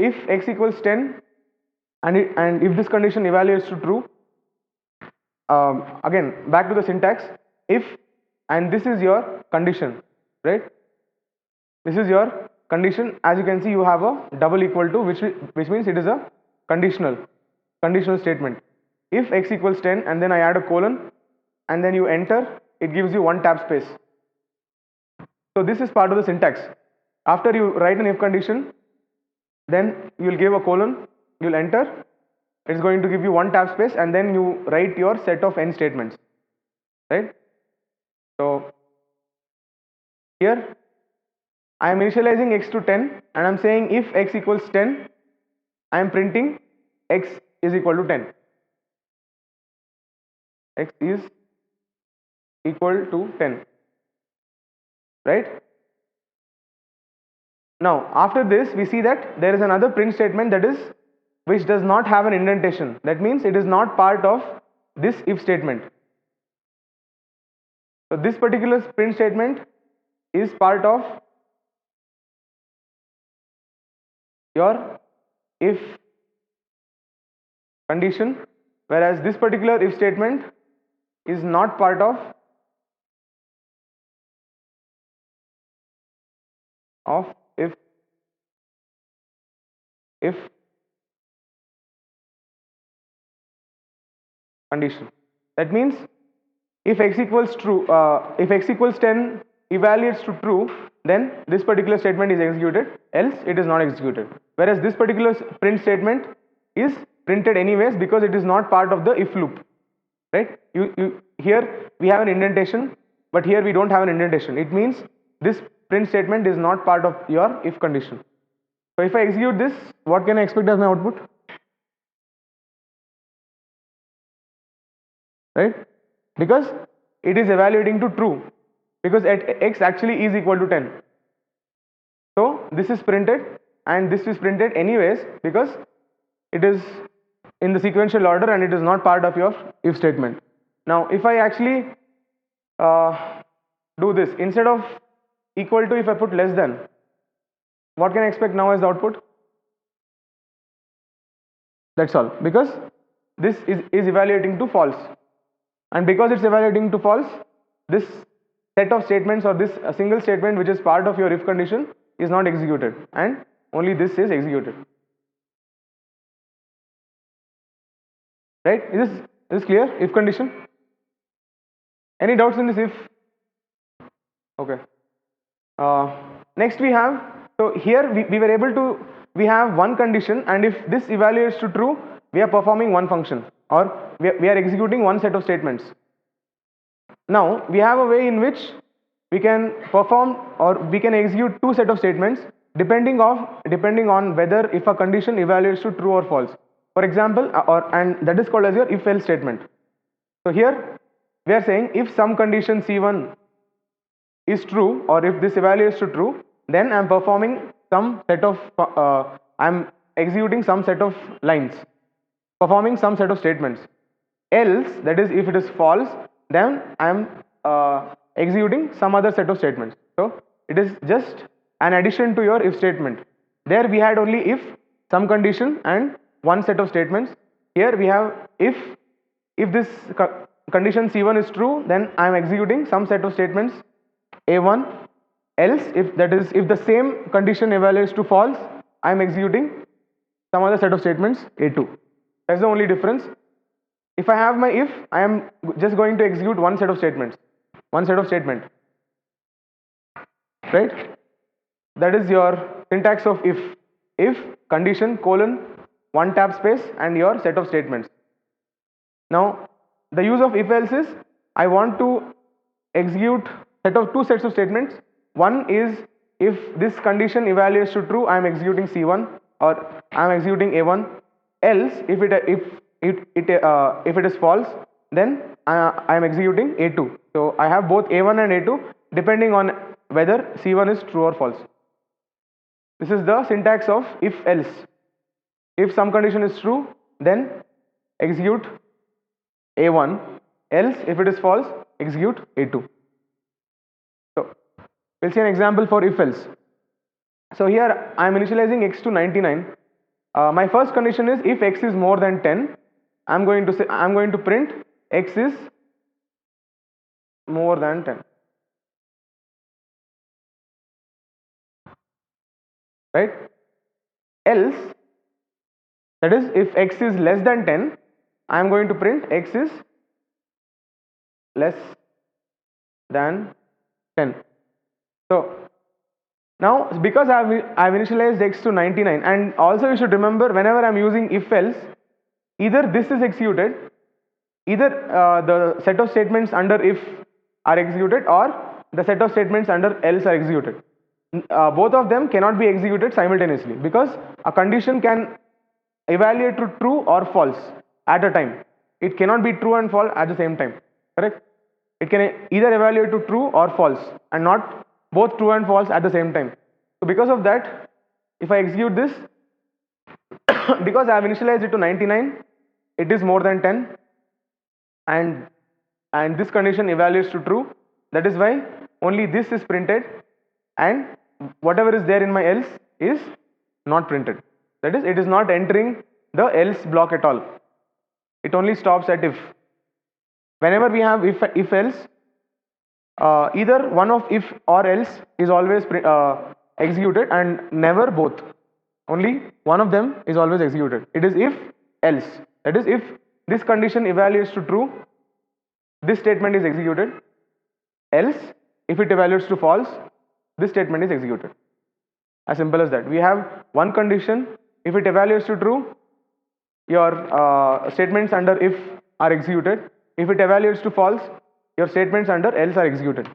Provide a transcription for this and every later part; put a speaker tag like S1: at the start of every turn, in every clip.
S1: if x equals 10 and if this condition evaluates to true, again back to the syntax, if, and this is your condition, right? This is your condition. As you can see, you have a double equal to, which means it is a conditional statement. If x equals 10 and then I add a colon and then you enter, it gives you one tab space. So this is part of the syntax. After you write an if condition, then you will give a colon, you will enter, it's going to give you one tab space, and then you write your set of n statements, right? So here I am initializing x to 10 and I am saying if x equals 10, I am printing x is equal to 10. X is equal to 10, right? Now after this we see that there is another print statement, that is which does not have an indentation. That means it is not part of this if statement. So this particular print statement is part of your if condition, whereas this particular if statement is not part of if condition. That means if x equals true, if x equals 10 evaluates to true, then this particular statement is executed, else it is not executed. Whereas this particular print statement is printed anyways because it is not part of the if loop, right? Here we have an indentation, but here we don't have an indentation. It means this print statement is not part of your if condition. So if I execute this, what can I expect as my output? Right? Because it is evaluating to true, because at x actually is equal to 10. So this is printed and this is printed anyways because it is in the sequential order and it is not part of your if statement. Now if I actually do this, instead of equal to, if I put less than, what can I expect now as the output? That's all, because this is evaluating to false, and because it's evaluating to false, this set of statements or this single statement which is part of your if condition is not executed, and only this is executed. Right? Is this clear? If condition? Any doubts in this if? Okay. Next we have, so here we were able to, we have one condition, and if this evaluates to true, we are performing one function, or we are executing one set of statements. Now we have a way in which we can perform or we can execute two set of statements depending on whether if a condition evaluates to true or false. For example, and that is called as your if else statement. So here we are saying if some condition C1 is true, or if this evaluates to true, then I am performing some set of I am executing some set of lines, performing some set of statements. Else, that is if it is false, then I am executing some other set of statements. So it is just an addition to your if statement. There we had only if, some condition and one set of statements. Here we have if this condition C1 is true, then I am executing some set of statements A1. Else, if that is if the same condition evaluates to false, I am executing some other set of statements A2. That's the only difference. If I have my if, I am just going to execute one set of statements, right? That is your syntax of if condition colon one tab space and your set of statements. Now the use of if else is, I want to execute two sets of statements. One is if this condition evaluates to true, I am executing C1 or I am executing A1. Else, if it is false, then I am executing A2. So I have both A1 and A2 depending on whether C1 is true or false. This is the syntax of if else. If some condition is true, then execute A1. Else, if it is false, execute A2. So we'll see an example for if else. So here I am initializing x to 99 my first condition is if x is more than 10, I'm going to print x is more than 10, right? Else, that is if x is less than 10, I'm going to print x is less than 10. So now because I've initialized x to 99, and also you should remember whenever I'm using if else, either this is executed, either the set of statements under if are executed, or the set of statements under else are executed. Both of them cannot be executed simultaneously, because a condition can evaluate to true or false at a time. It cannot be true and false at the same time, correct? It can either evaluate to true or false and not both true and false at the same time. So because of that, if I execute this, because I have initialized it to 99, it is more than 10, and this condition evaluates to true. That is why only this is printed, and whatever is there in my else is not printed. That is, it is not entering the else block at all. It only stops at if. Whenever we have if else, either one of if or else is always executed, and never both. Only one of them is always executed. It is if else. That is, if this condition evaluates to true, this statement is executed. Else, if it evaluates to false, this statement is executed. As simple as that. We have one condition. If it evaluates to true, your statements under if are executed. If it evaluates to false, your statements under else are executed.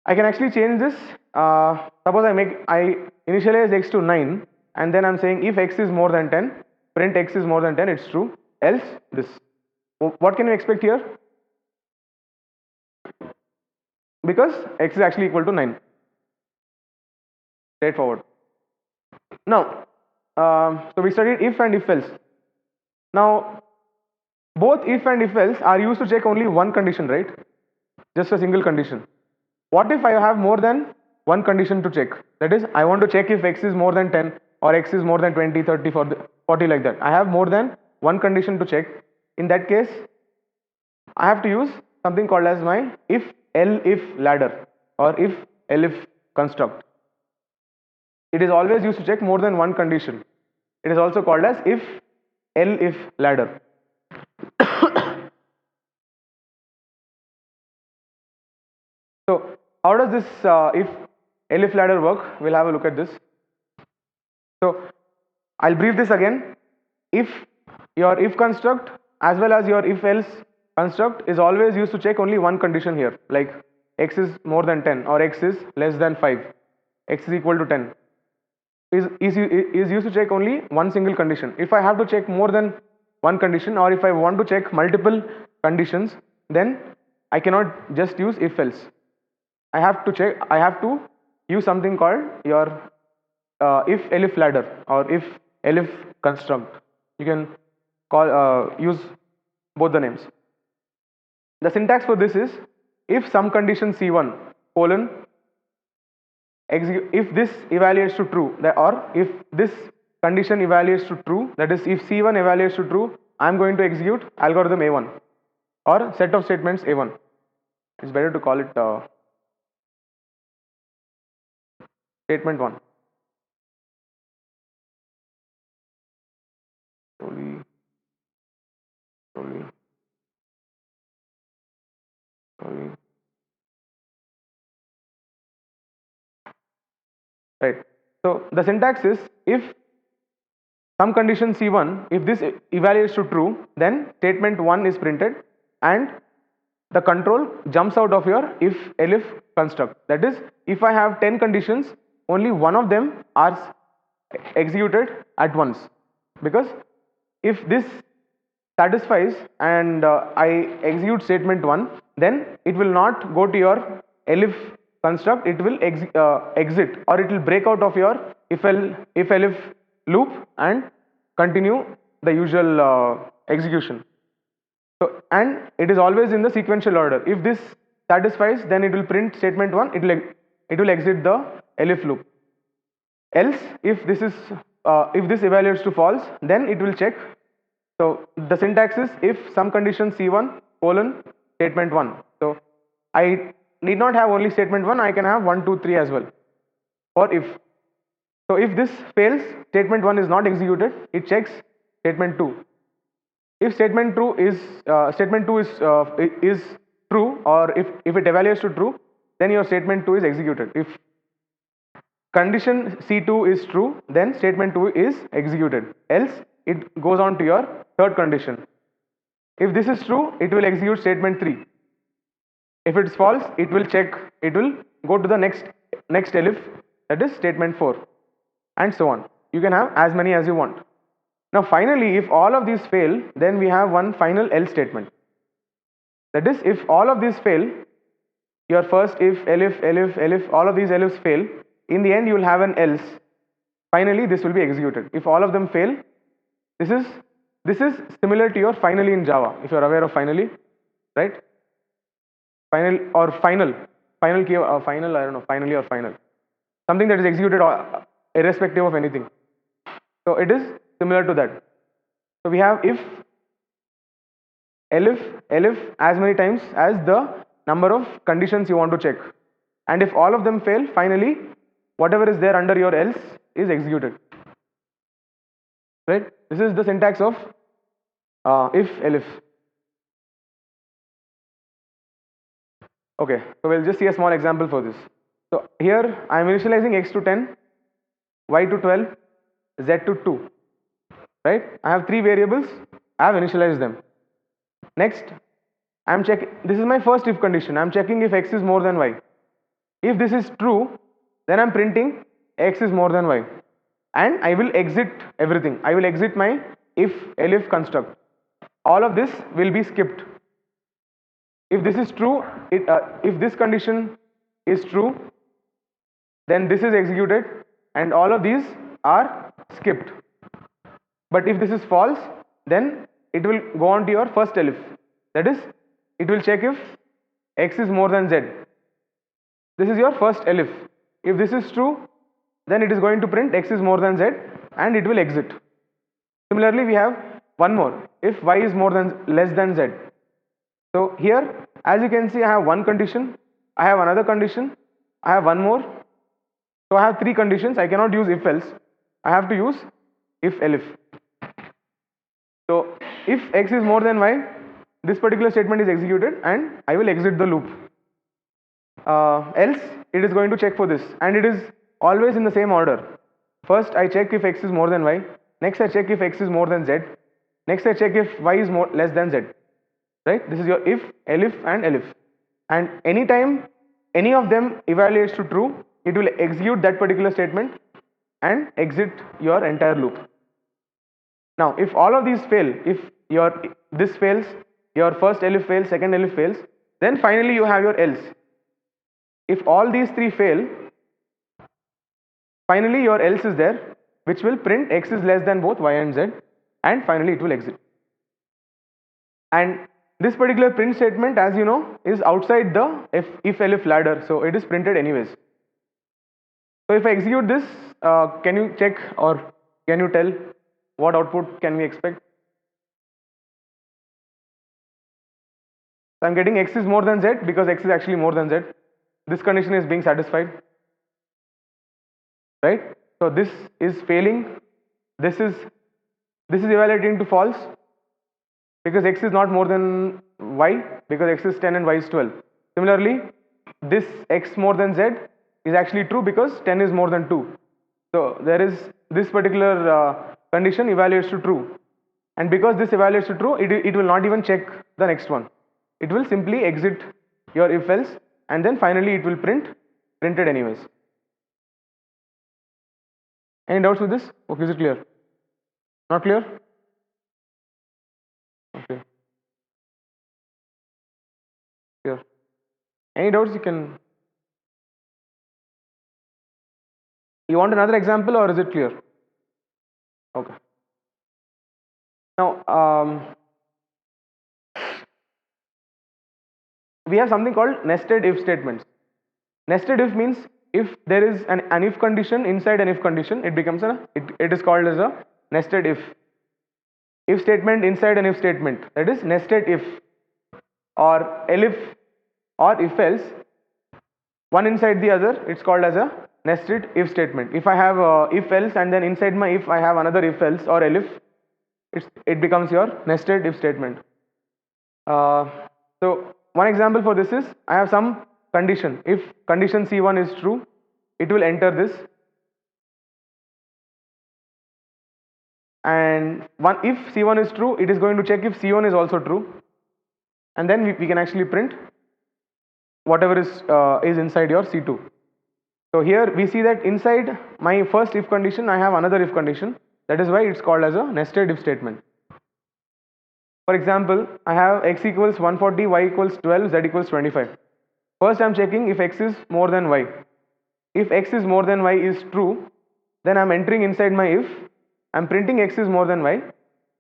S1: I can actually change this. Suppose I initialize x to 9, and then I'm saying if x is more than 10, print x is more than 10, it's true. Else this. What can you expect here? Because x is actually equal to 9. Straightforward. Now, so we studied if and if else. Now, both if and if else are used to check only one condition, right? Just a single condition. What if I have more than one condition to check? That is, I want to check if x is more than 10 or x is more than 20, 30, 40 like that. I have more than one condition to check. In that case, I have to use something called as my if Elif ladder or if Elif construct. It is always used to check more than one condition. It is also called as if Elif ladder. So how does this if Elif ladder work? We'll have a look at this. So I'll brief this again. If your if construct as well as your if else construct is always used to check only one condition here, like x is more than 10 or x is less than 5, x is equal to 10, is used to check only one single condition. If I have to check more than one condition, or if I want to check multiple conditions, then I cannot just use if else. I have to use something called your if Elif ladder or if Elif construct. You can use both the names. The syntax for this is if some condition C1 colon if this evaluates to true, or if this condition evaluates to true, that is if C1 evaluates to true, I am going to execute algorithm A1 or set of statements A1. It's better to call it statement 1. Slowly. Right. So the syntax is if some condition C1, if this evaluates to true, then statement 1 is printed and the control jumps out of your if Elif construct. That is, if I have 10 conditions, only one of them are executed at once, because if this satisfies and I execute statement 1, then it will not go to your Elif construct, it will exit, or it will break out of your if Elif loop and continue the usual execution. So, and it is always in the sequential order. If this satisfies, then it will print statement 1, it will exit the Elif loop. Else, if this is if this evaluates to false, then it will check. So the syntax is if some condition c1 colon statement 1. So I need not have only statement 1, I can have 1 2 3 as well for if. So if this fails, statement 1 is not executed, it checks statement 2. If statement 2 is true, or if it evaluates to true, then your statement 2 is executed. If condition c2 is true, then statement 2 is executed, else it goes on to your third condition. If this is true, it will execute statement 3. If it's false, it will go to the next elif, that is statement 4, and so on. You can have as many as you want. Now finally, if all of these fail, then we have one final else statement. That is, if all of these fail, your first if, elif, all of these elifs fail, in the end you will have an else. Finally, this will be executed. If all of them fail, this is similar to your finally in Java, if you are aware of finally, right? Final or final key, final, I don't know, finally or final, something that is executed irrespective of anything. So it is similar to that. So we have if, elif as many times as the number of conditions you want to check, and if all of them fail, finally whatever is there under your else is executed, right? This is the syntax of if elif. Okay, so we'll just see a small example for this. So here I am initializing x to 10, y to 12, z to 2, right? I have 3 variables, I have initialized them. Next, I am checking, this is my first if condition, I am checking if x is more than y. If this is true, then I am printing x is more than y, and I will exit everything. I will exit my if elif construct. All of this will be skipped. If this is true, if this condition is true, then this is executed and all of these are skipped. But if this is false, then it will go on to your first elif. That is, it will check if x is more than z. This is your first elif. If this is true, then it is going to print x is more than z and it will exit. Similarly, we have one more, if y is less than z. So here, as you can see, I have one condition, I have another condition, I have one more. So I have 3 conditions. I cannot use if else, I have to use if elif. So if x is more than y, this particular statement is executed and I will exit the loop. Else it is going to check for this, and it is always in the same order. First I check if x is more than y, next I check if x is more than z, next I check if y is less than z, right? This is your if, elif and elif, and anytime any of them evaluates to true, it will execute that particular statement and exit your entire loop. Now if all of these fail, if this fails, your first elif fails, second elif fails, then finally you have your else. If all these 3 fail, finally your else is there, which will print x is less than both y and z, and finally it will exit. And this particular print statement, as you know, is outside the if elif ladder, so it is printed anyways. So if I execute this, can you check or can you tell what output can we expect? So I'm getting x is more than z because x is actually more than z. This condition is being satisfied, right? So this is failing, this is evaluating to false because x is not more than y, because x is 10 and y is 12. Similarly, this x more than z is actually true because 10 is more than 2. So there is this particular condition evaluates to true, and because this evaluates to true, it will not even check the next one. It will simply exit your if else, and then finally it will printed anyways. Any doubts with this? Okay, is it clear? Not clear? Okay. Clear. Any doubts? You want another example or is it clear? Okay. Now we have something called nested if statements. Nested if means if there is an if condition inside an if condition, it becomes it is called as a nested if statement inside an if statement, that is nested if, or elif, or if else, one inside the other, it's called as a nested if statement. If I have if else and then inside my if I have another if else or elif, it becomes your nested if statement. So one example for this is, I have some condition. If condition C1 is true, it will enter this, and if C1 is true, it is going to check if C1 is also true, and then we can actually print whatever is inside your C2. So here we see that inside my first if condition I have another if condition. That is why it's called as a nested if statement. For example, I have x equals 140, y equals 12, z equals 25. First I am checking if x is more than y. If x is more than y is true, then I am entering inside my if, I am printing x is more than y.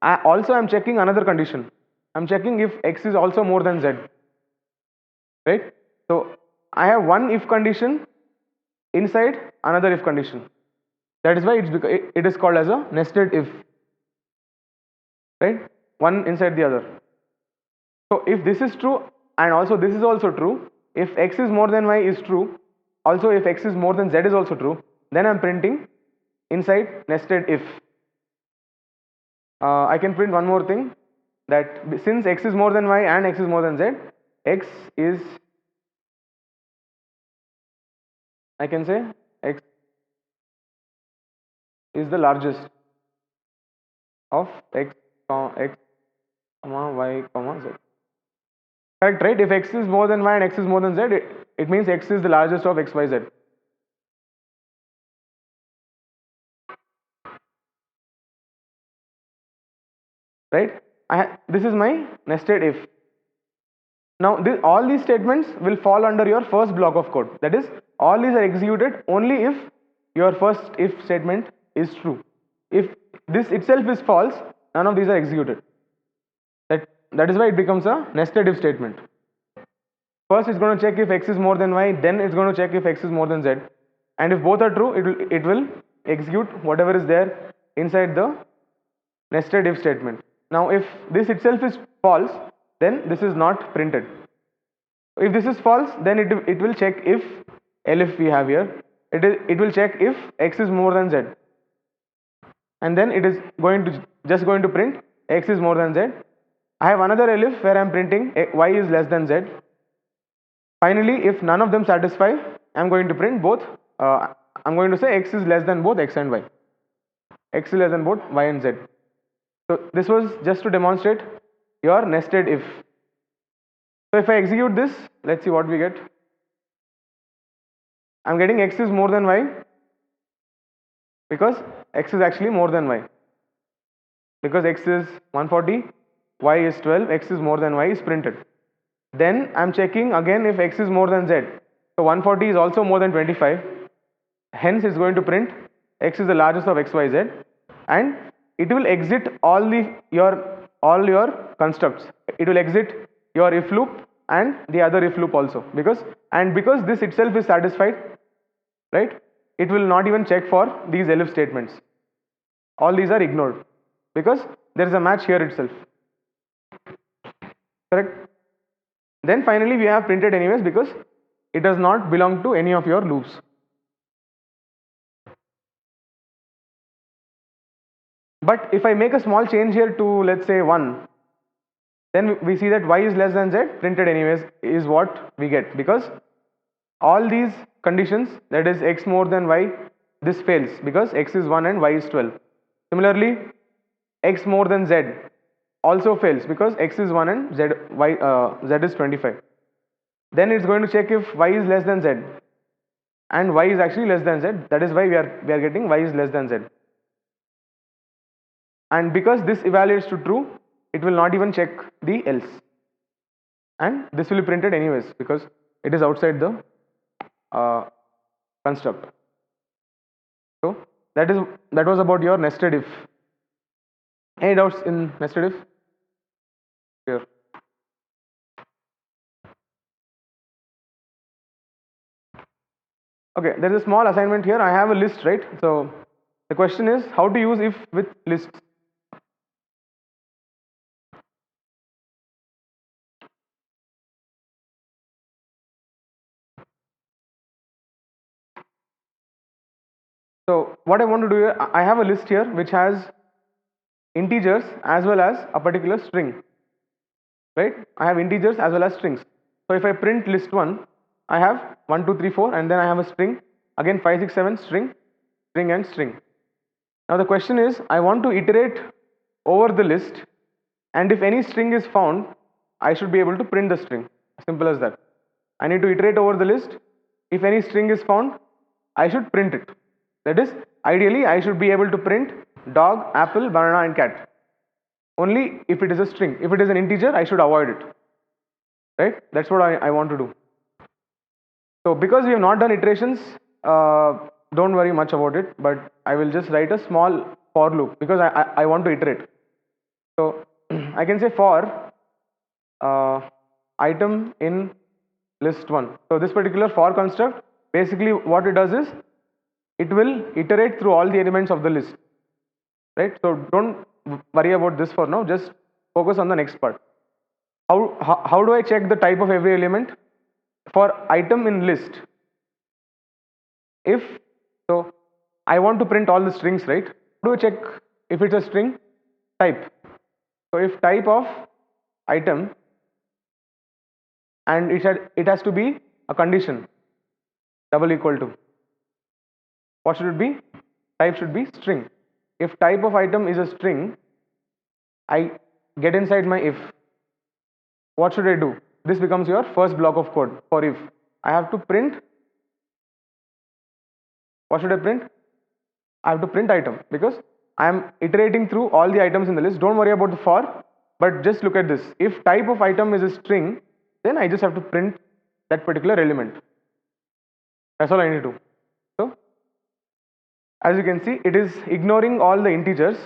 S1: I am checking another condition. I am checking if x is also more than z. Right? So I have one if condition inside another if condition. That is why it is called as a nested if. Right? One inside the other. So if this is true and also this is also true, if x is more than y is true, also if x is more than z is also true, then I am printing inside nested if. I can print one more thing, that since x is more than y and x is more than z, x is, I can say x is the largest of x, y, z. Correct, right? If x is more than y and x is more than z, it means x is the largest of x, y, z. Right? This is my nested if. Now all these statements will fall under your first block of code. That is, all these are executed only if your first if statement is true. If this itself is false, none of these are executed. That is why it becomes a nested if statement. First it's going to check if x is more than y, then it's going to check if x is more than z, and if both are true, it will execute whatever is there inside the nested if statement. Now if this itself is false, then this is not printed. If this is false, then it will check if elif we have here, it will check if x is more than z, and then it is just going to print x is more than z. I have another elif where I am printing y is less than z. Finally, if none of them satisfy, I am going to print both. I am going to say x is less than both x and y. X is less than both y and z. So this was just to demonstrate your nested if. So if I execute this, let's see what we get. I am getting x is more than y because x is actually more than y. Because x is 140, y is 12, x is more than y is printed. Then I am checking again if x is more than z. So 140 is also more than 25. Hence it's going to print x is the largest of x, y, z, and it will exit all your constructs. It will exit your if loop and the other if loop also, because this itself is satisfied, right? It will not even check for these elif statements. All these are ignored because there is a match here itself. Correct? Then finally we have printed anyways because it does not belong to any of your loops. But if I make a small change here to, let's say, 1, then we see that y is less than z, printed anyways, is what we get, because all these conditions, that is x more than y, this fails because x is 1 and y is 12. Similarly, x more than z also fails because x is 1 and z is 25. Then it's going to check if y is less than z, and y is actually less than z. That is why we are getting y is less than z. And because this evaluates to true, it will not even check the else, and this will be printed anyways because it is outside the construct. So that was about your nested if. Any doubts in nested if? Here. Okay, there is a small assignment here. I have a list, right? So the question is how to use if with lists. So what I want to do here, I have a list here which has integers as well as a particular string, right? I have integers as well as strings. So if I print list 1, I have 1, 2, 3, 4, and then I have a string, again 5, 6, 7, string, string and string. Now the question is, I want to iterate over the list, and if any string is found, I should be able to print the string. Simple as that. I need to iterate over the list. If any string is found, I should print it. That is, ideally I should be able to print dog, apple, banana and cat. Only if it is a string. If it is an integer, I should avoid it. Right? That's what I want to do. So because we have not done iterations, don't worry much about it, but I will just write a small for loop because I want to iterate. So I can say for item in list 1. So this particular for construct, basically what it does is it will iterate through all the elements of the list, right? So don't worry about this for now, just focus on the next part. How do I check the type of every element? For item in list, if so I want to print all the strings, right? How do I check if it's a string? Type. So if type of item, and it has to be a condition double equal to, what should it be? Type should be string. If type of item is a string, I get inside my if. What should I do? This becomes your first block of code for if. I have to print. What should I print? I have to print item because I am iterating through all the items in the list. Don't worry about the for, but just look at this. If type of item is a string, then I just have to print that particular element. That's all I need to do. So as you can see, it is ignoring all the integers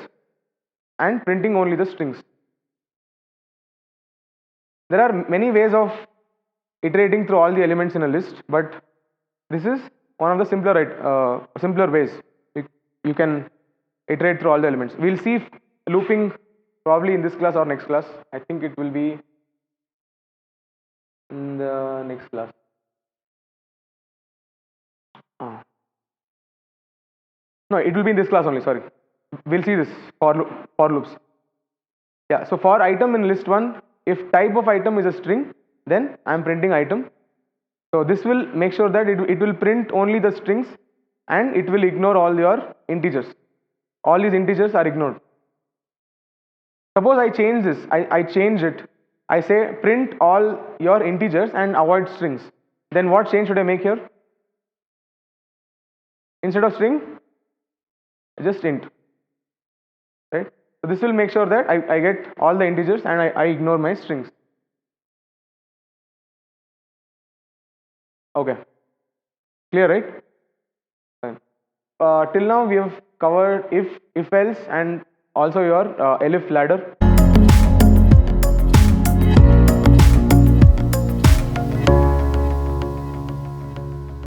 S1: and printing only the strings. There are many ways of iterating through all the elements in a list, but this is one of the simpler ways. You can iterate through all the elements. We'll see looping probably in this class or next class. I think it will be in the next class. No, it will be in this class only, sorry. We'll see this for loops. Yeah, so for item in list 1, if type of item is a string, then I am printing item. So this will make sure that it will print only the strings and it will ignore all your integers. All these integers are ignored. Suppose I change this, I change it. I say print all your integers and avoid strings. Then what change should I make here? Instead of string, just int. Right? So this will make sure that I get all the integers and I ignore my strings. Okay. Clear, right? Fine. Till now we have covered if else, and also your Elif ladder.